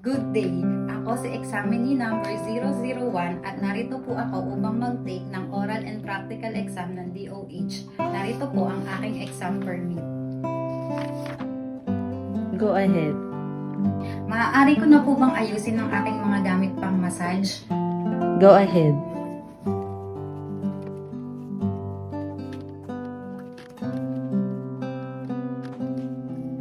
Good day! Ako si examinee number 001 at narito po ako upang mag-take ng oral and practical exam ng DOH. Narito po ang aking exam permit. Go ahead. Maaari ko na po bang ayusin ang aking mga gamit pang massage? Go ahead.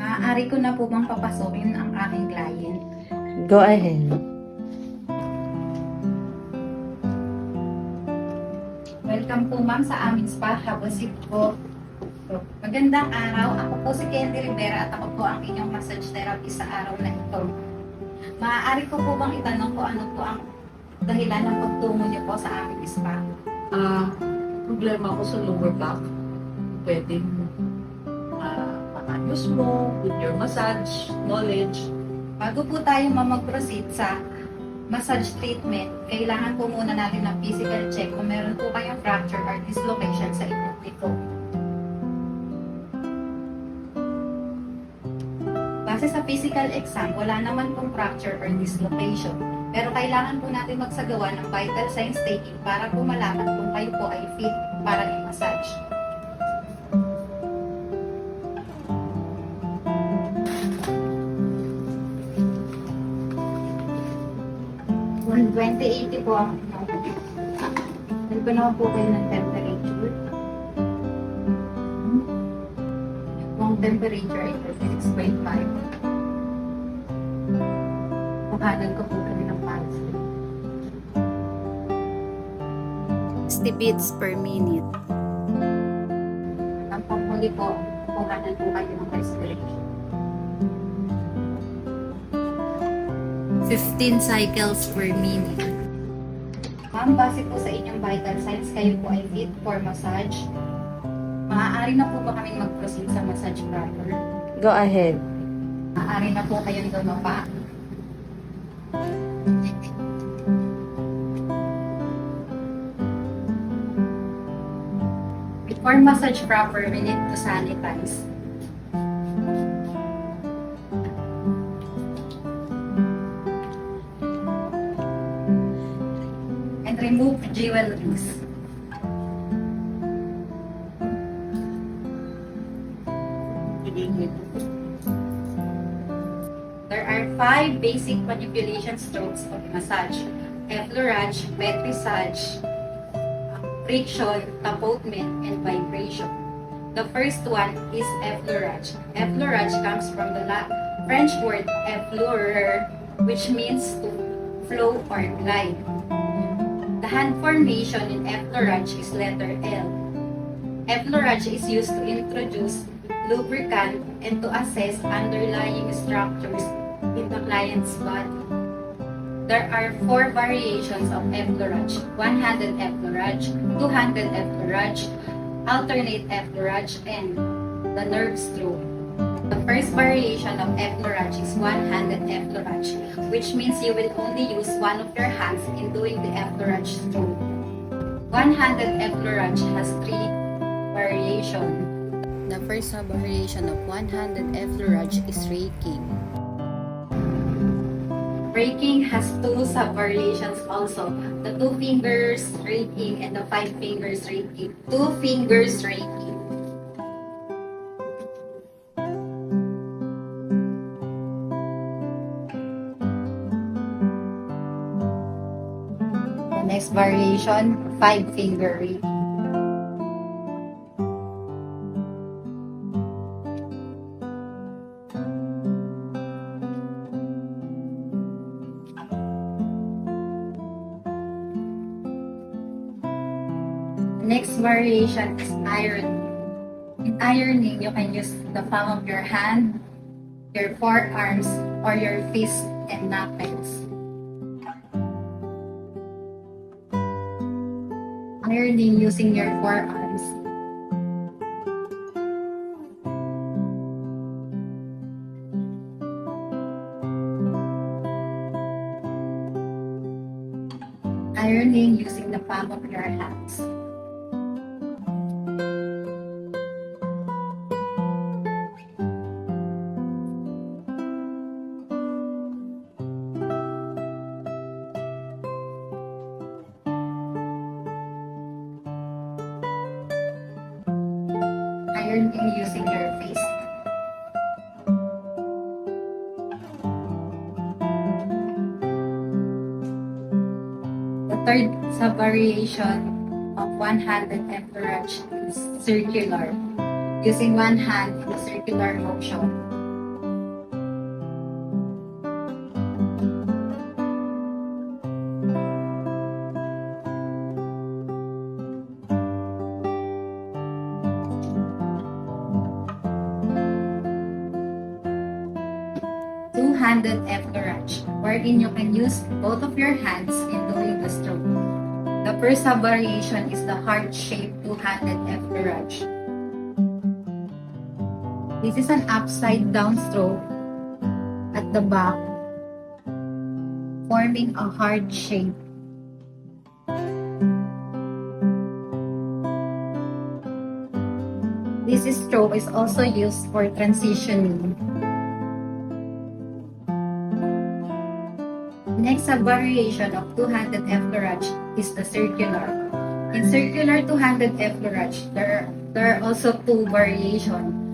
Maaari ko na po bang papasokin ang aking client? Go ahead. Welcome po ma'am sa aming spa. Have a seat po. Magandang araw. Ako po si Candy Rivera at ako po ang inyong massage therapist sa araw na ito. Maaari ko po bang itanong ko ano po ang dahilan ng pagtungo niyo po sa aming spa? Problema ko sa lower back. Pwedeng maayos mo with your massage knowledge. Bago po tayo mag-proceed sa massage treatment, kailangan po muna natin ng physical check kung meron po kayong fracture or dislocation sa inyong liko. Base sa physical exam, wala naman pong fracture or dislocation. Pero kailangan po natin magsagawa ng vital signs taking para po malaman kung kayo po ay fit para i-massage. Kung 2080 po ang ano ko naman po kayo ng temperature. Yung temperature ay 36.5. Bukanan ko po kami ng pulse. 60 beats per minute. Ang paghuli po, bukanan po kayo ng respiration. 15 cycles per minute. Ma'am, base po sa inyong vital signs, kayo po ay fit for massage. Maaari na po ba kaming mag-proceed sa massage proper? Go ahead. Maaari na po kayong dumapa. Before massage proper, we need to sanitize. And remove jewelries. There are 5 basic manipulation strokes of massage: effleurage, massage, friction, tapotement, and vibration. The first one is effleurage. Effleurage comes from the French word effleurer, which means to flow or glide. The hand formation in effleurage is letter L. Effleurage is used to introduce lubricant and to assess underlying structures in the client's body. There are 4 variations of effleurage: one-handed effleurage, two-handed effleurage, alternate effleurage, and the nerve stroke. The first variation of effleurage is one-handed effleurage, which means you will only use one of your hands in doing the effleurage stroke. One-handed effleurage has 3 variations. The first variation of one-handed effleurage is raking. Raking has 2 sub-variations also: the 2 fingers raking and the 5 fingers raking. 2 fingers raking. The next variation, 5 finger raking. Next variation is ironing. In ironing, you can use the palm of your hand, your forearms, or your fist and knuckles. Ironing using your forearms. Ironing using the palm of your hands. iron in using your face. The third sub-variation of one-handed effleurage is circular, using one hand in a circular motion. Two-handed effleurage, wherein you can use both of your hands in doing the stroke. The first sub-variation is the heart-shaped two-handed effleurage. This is an upside-down stroke at the back, forming a heart shape. This stroke is also used for transitioning. Next sub-variation of two-handed effleurage is the circular. In circular two-handed effleurage, there are also two variations.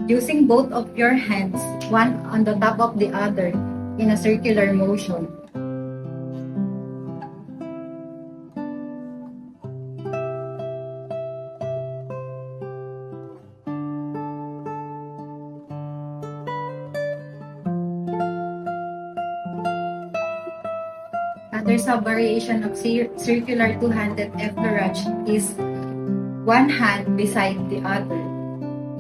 Using both of your hands, one on the top of the other, in a circular motion. Another sub-variation of circular two-handed effleurage is one hand beside the other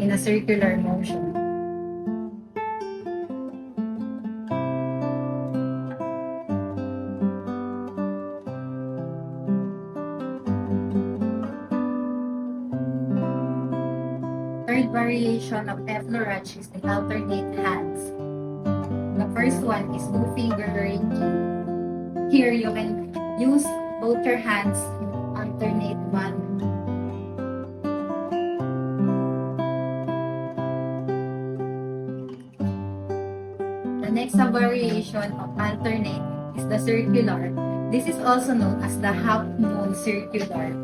in a circular motion. Third variation of effleurage is the alternate hands. The first one is two-finger reiki. Here you can use both your hands in alternate manner. The next variation of alternate is the circular. This is also known as the half moon circular.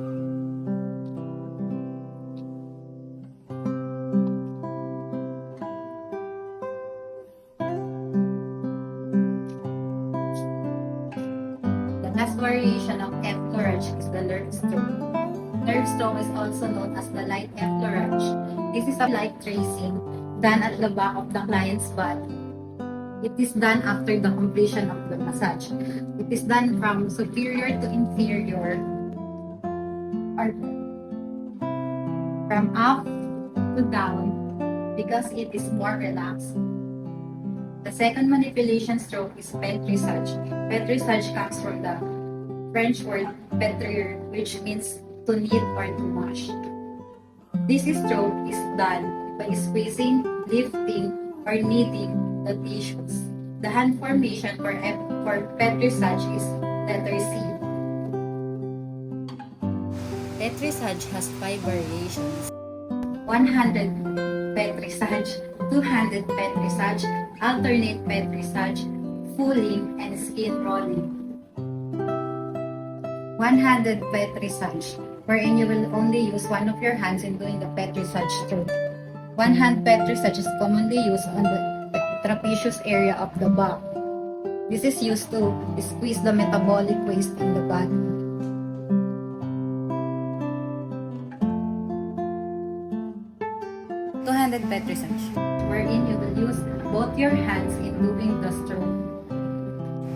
Last variation of effleurage is the lerp stroke. Lerp stroke is also known as the light effleurage. This is a light tracing done at the back of the client's body. It is done after the completion of the massage. It is done from superior to inferior, or from up to down, because it is more relaxed. The second manipulation stroke is pétrissage. Pétrissage comes from the French word pétrir, which means to knead or to mash. This stroke is done by squeezing, lifting, or kneading the tissues. The hand formation for pétrissage is letter C. Pétrissage has 5 variations. One-handed pétrissage, two-handed pétrissage, alternate pétrissage, fooling, and skin rolling. One-handed pétrissage, wherein you will only use one of your hands in doing the pétrissage stroke. One-hand pétrissage is commonly used on the trapezius area of the back. This is used to squeeze the metabolic waste in the body. Two-handed pétrissage. Wherein you will use both your hands in doing the stroke.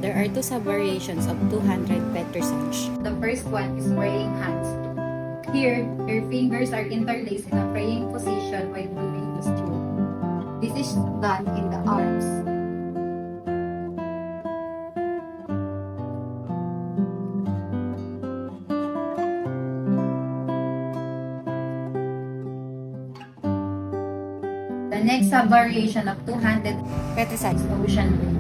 There are 2 sub-variations of two-handed pétrissage. The first one is praying hands. Here, your fingers are interlaced in a praying position while doing the stroke. This is done in the arms. The next sub-variation of two-handed Pétrissage. is ocean wave.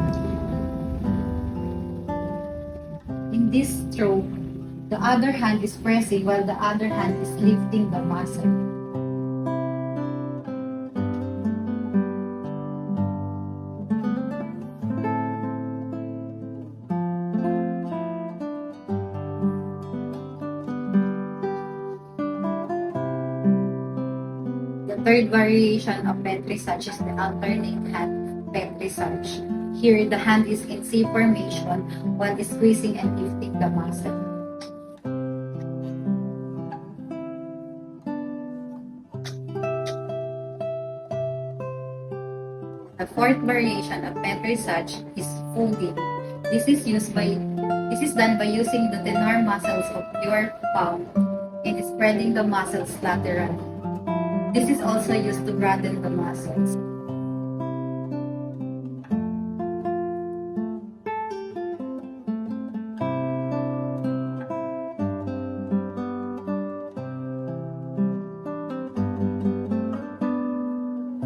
In this stroke, the other hand is pressing while the other hand is lifting the muscle. third variation of Petrissage is the alternate hand Petrissage. Here, the hand is in C formation while squeezing and lifting the muscle. The fourth variation of Petrissage is folding. This is done by using the thenar muscles of your palm and spreading the muscles laterally. This is also used to broaden the muscles.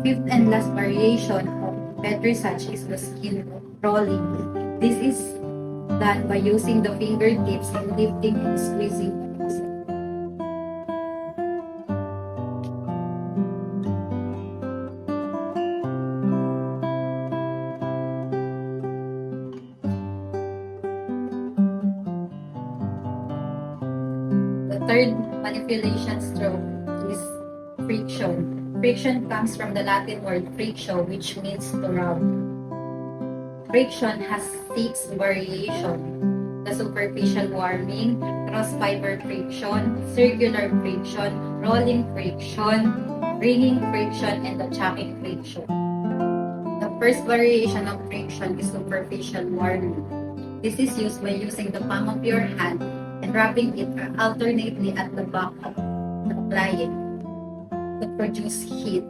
Fifth and last variation of Petrissage is the skin rolling. This is done by using the fingertips and lifting and squeezing the muscle. The third manipulation stroke is friction. Friction comes from the Latin word frictio, which means to rub. Friction has 6 variations: the superficial warming, cross-fiber friction, circular friction, rolling friction, ringing friction, and the chucking friction. The first variation of friction is superficial warming. This is used by using the palm of your hand and rubbing it alternately at the back of the client to produce heat.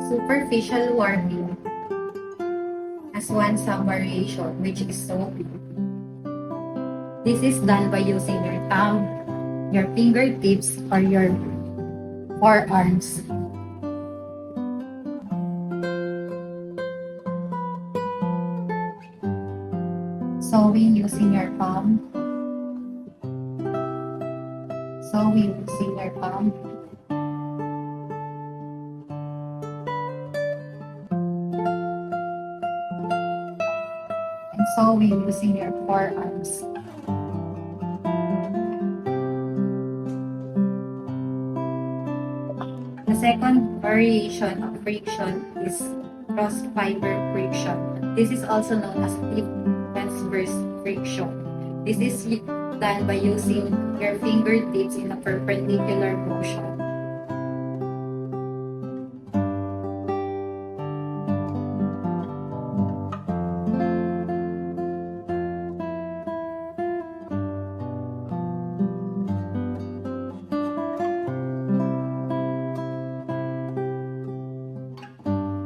Superficial warming has one sub-variation, which is soaping. This is done by using your thumb, your fingertips, or your forearms. Sewing using your palm. Sewing using your palm. And sewing using your forearms. The second variation of friction is cross-fiber friction. This is also known as deep transverse friction. This is done by using your fingertips in a perpendicular motion.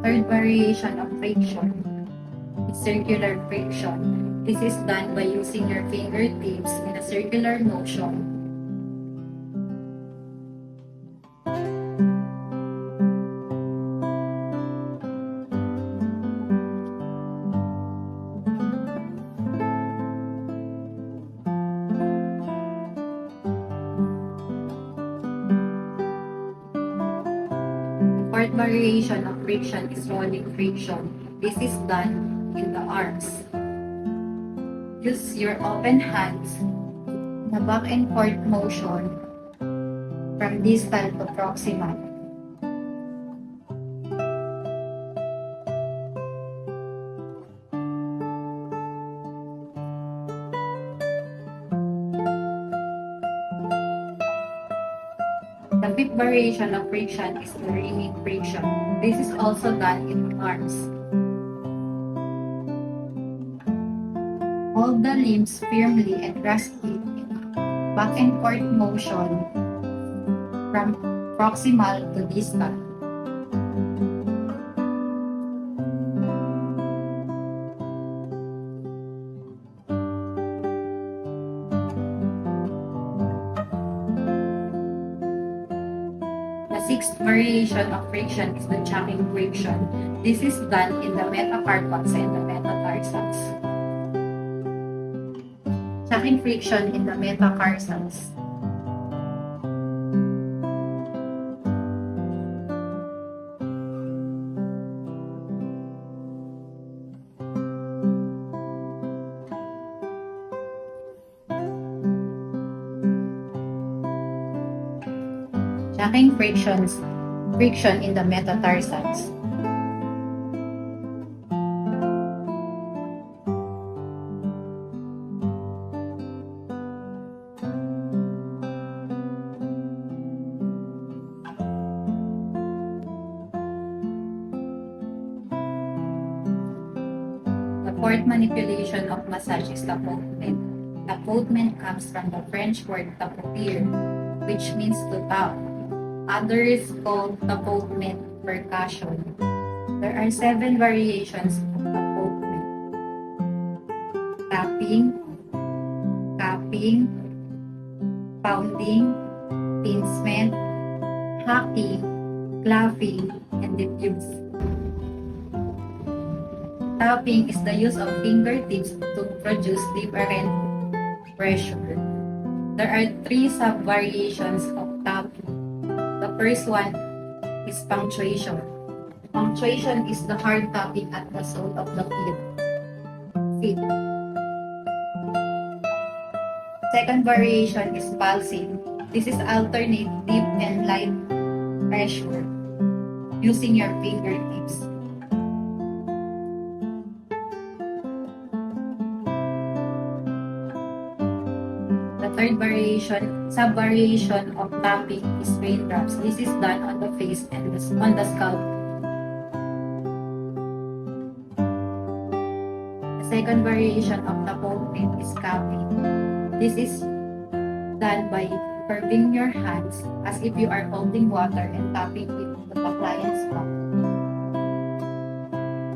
Third variation of friction is circular friction. This is done by using your fingertips in a circular motion. Fourth variation of friction is rolling friction. This is done in the arms. Use your open hands, the back and forth motion from distal to proximal. The fifth variation of friction is the ringing friction. This is also done in the arms. Hold the limbs firmly and grasp it in a back and forth motion from proximal to distal. The sixth variation of friction is the chucking friction. This is done in the metacarpals and the metatarsals. Chucking friction in the metacarpals. lacking friction in the metatarsals. The fourth manipulation of massage is tapotement. Tapotement comes from the French word tapotir, which means to tap. Others call tapotement percussion. There are 7 variations of tapotement: tapping, cupping, pounding, pincement, hacking, clapping, and diffuse. Tapping is the use of fingertips to produce different pressure. There are 3 sub-variations of tapping. The first one is punctuation. Punctuation is the hard tapping at the sole of the feet. Second variation is pulsing. This is alternate deep and light pressure using your fingertips. The third sub-variation of tapping is raindrops. This is done on the face and on the scalp. The second variation of tapotement is cupping. This is done by curving your hands as if you are holding water and tapping it to the client's mouth.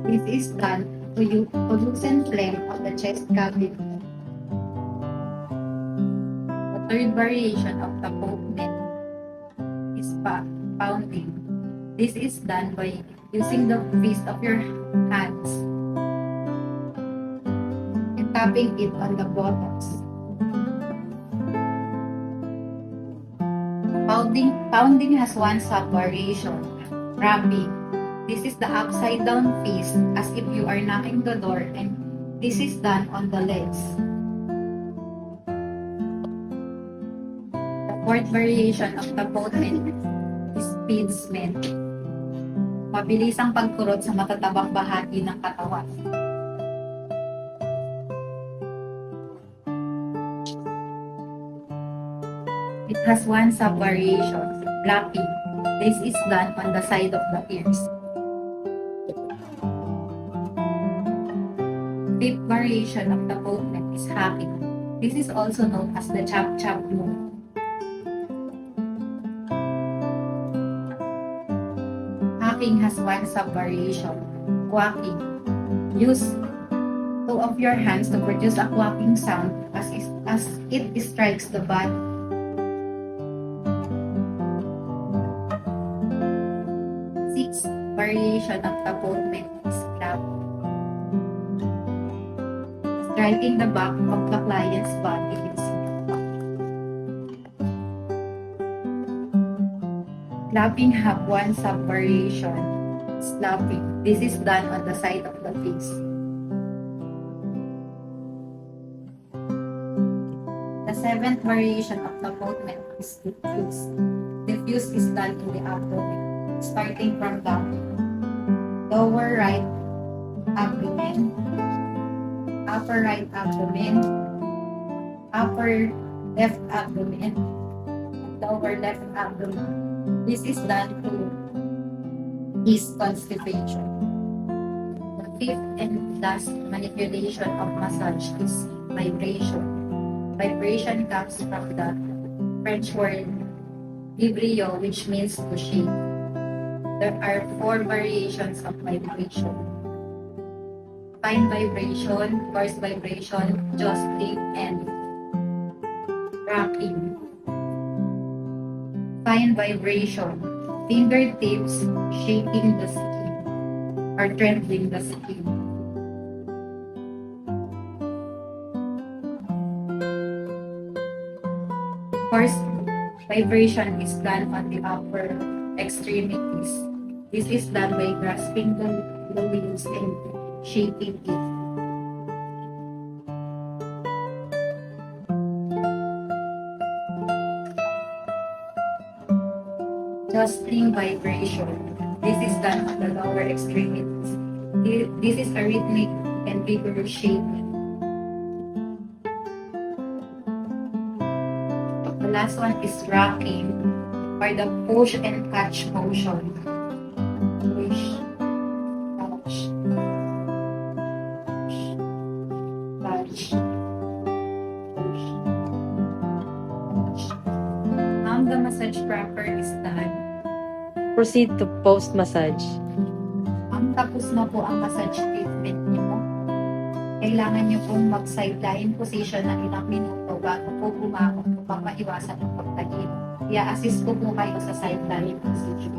This is done to loosen phlegm of the chest cavity. The third variation of tapotement is pounding. This is done by using the fist of your hands and tapping it on the buttocks. Pounding has 1 sub-variation, rapping. This is the upside down fist as if you are knocking the door, and this is done on the legs. The fourth variation of tapotement is pincement. Mabilis ang pagkurot sa matatabang bahagi ng katawan. It has 1 sub-variation, clapping. This is done on the side of the ears. Fifth variation of tapotement is hacking. This is also known as the chop-chop move. Hacking has 1 sub-variation, quacking. Use 2 of your hands to produce a quacking sound as it strikes the body. Sixth variation of taponement is clap. Striking the back of the client's body using your back. Clapping have 1 sub-variation, slapping. This is done on the side of the face. The 7th variation of tapotement is diffuse. Diffuse is done in the abdomen, starting from the lower right abdomen, upper right abdomen, upper left abdomen, and lower left abdomen. This is done to ease constipation. The 5th and last manipulation of massage is vibration. Vibration comes from the French word vibrio, which means to shake. There are 4 variations of vibration: fine vibration, coarse vibration, jostling, and rocking. Fine vibration, fingertips shaking the skin or trembling the skin. Coarse vibration is done on the upper extremities. This is done by grasping the limbs and shaking it. Jostling vibration. This is done on the lower extremities. This is a rhythmic and vigorous shaking. The last one is rocking, or the push and catch motion. Push, catch, push, catch, push, catch. Now the massage proper is done. Proceed to post-massage. Tapos na po ang massage treatment niyo. Kailangan niyo pong mag-sideline position ng ilang minuto bago po bumangon upang maiwasan ang pagtagib. I-assist ko po kayo sa sideline position.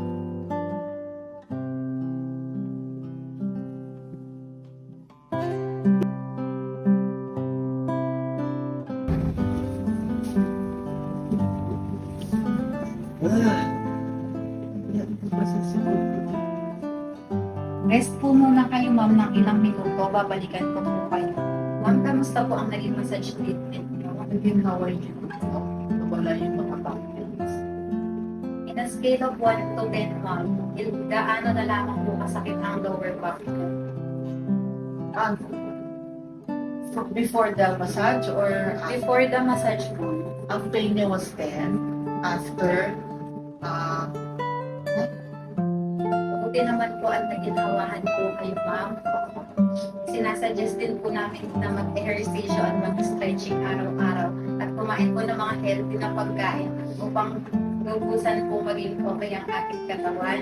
Rest po muna kayo, ma'am, ng ilang minuto. Babalikan ko po kayo. Ma'am, kamusta po ang naging massage treatment niyo? Naging haway niyo. Nawala yung mga back pains. In a scale of 1 to 10, ma'am, gaano na lamang po kasakit ang lower back niyo? Before the massage or Before the massage, ma'am, ang pain niya was 10. After, buti naman po at naginawahan po kayo, ma'am. Sinasuggest din po namin na mag-exercise at mag-stretching araw-araw at kumain po ng mga healthy na pagkain upang lubusan po maging okay ang ating katawan.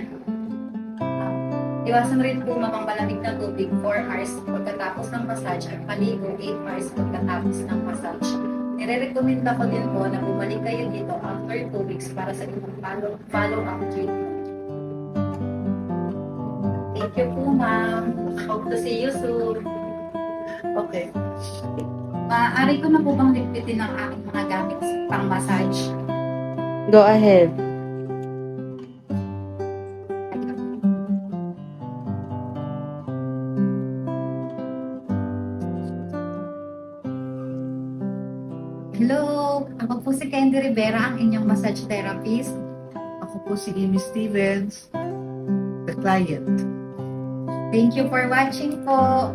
Iwasan rin po mamang malamig na tubig 4 hours pagkatapos ng massage at paligo 8 hours pagkatapos ng massage. Nire-recommenda ko din po na bumalik kayo dito after 2 weeks para sa inyong follow-up treatment. Thank you po, ma'am. Hope to see you soon. okay. Maaari ko na po bang ligpitin ang aking mga gamit pang massage? Go ahead. Hello! Ako po si Candy Rivera, ang inyong massage therapist. Ako po si Amy Stevens, the client. Thank you for watching po.